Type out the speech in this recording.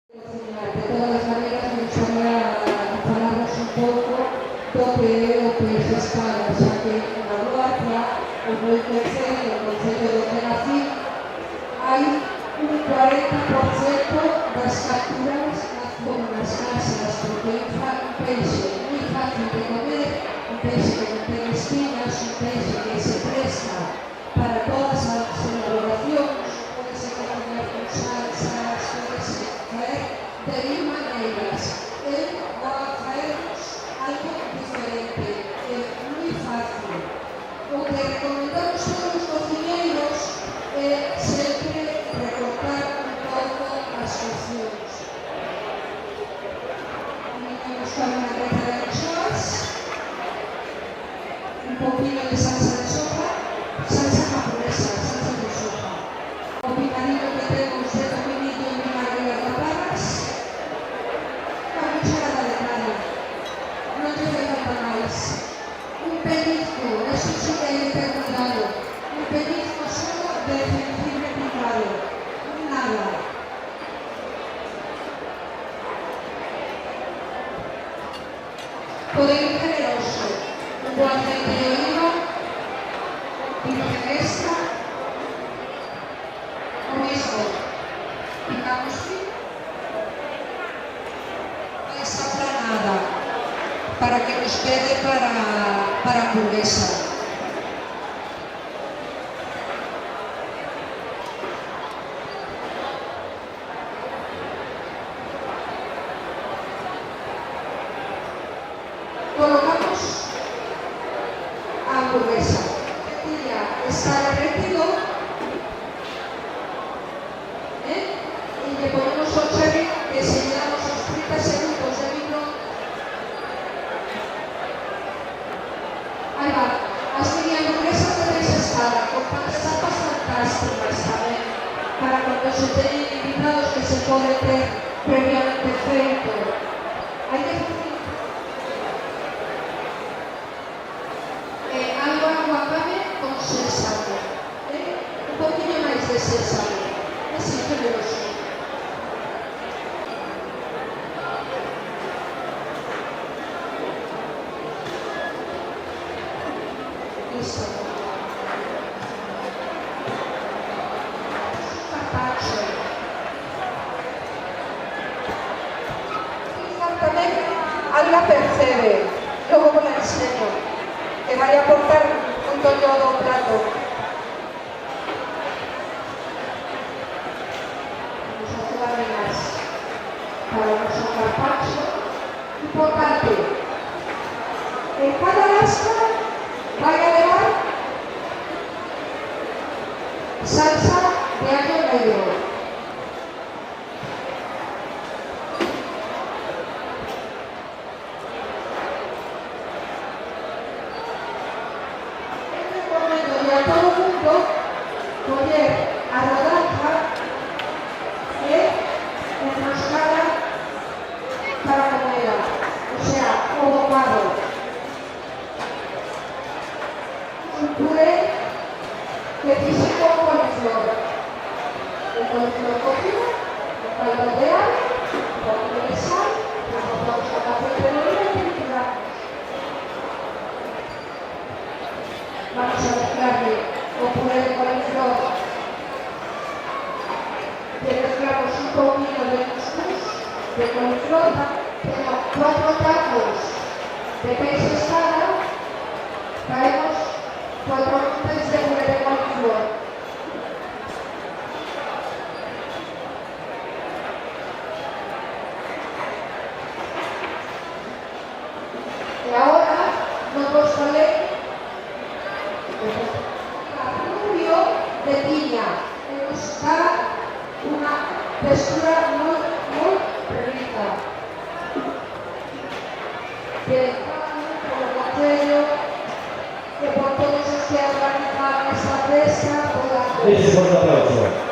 De todas as maneiras, me gustaría falarnos un pouco do que é o peixe espada, xa que na Gloacia, o meu concello, o concello de Tenacín, hai un 40% das capturas nas zonas casas, porque é un peixe moi fácil de comer, un peixe que non ten espinas, un peixe que se presta para todas as elaboracións, pode ser comer con salsas, pode ser faer de mil maneiras. El va a traernos algo diferente, moi fácil. O que recomendamos a todos os cociñeiros é sempre recortar un pouco as opcións. Vamos con unha reta de anchoas, un poquinho de salsa de soja, salsa japonesa, salsa de soja. O picadillo que temos de tocinillo en vinagre e rapadas, unha cucharada de nada, non lle fai falta máis. Un pellizco, eso sí que hai que ter cuidado, un pellizco solo de jengibre picado, nada. Poder generoso, un bo aceite de oliva, virgen extra, o mismo, picamos fino, esa planada, para que nos quede para hamburguesa. Colocamos a hamburguesa. Ya está derretido, y le ponemos o cherry que se le damos los 30 segundos de micro. Ahí va. Así que hamburguesa tenéis espada, con papas fantásticas también, para cuando se tienen invitados que se puede ter previamente feito. Hay que sésamo, un poquinho máis de sésamo, así generoso. Listo. Carpaccio. Tamén alga percebe, logo vos la enseño, que vai a aportar un tono do plato. Vamos a hacer arenas para nuestro carpaccio. Importante, en cada lasca vai a levar salsa de ajo negro. A todo el mundo coger a rodaja enroscada para comer, o sea, o bocado. Un puré que fixe con coliflor. El coliflor cocido, un caldo de ave, un poquito de sal, remojamos con aceite de oliva y trituramos. Vamos a mezclarle o puré de coliflor, le mezclamos un poquito de cuscús de coliflor, tengo 4 tacos de peixe espada, traemos 4 onzas de puré de coliflor. Y ahora nos vamos a leer rubio de piña, que nos da una textura muy rica. Que por el concello, que por todos los que organizan esta fiesta puedan... Ese fue el aplauso.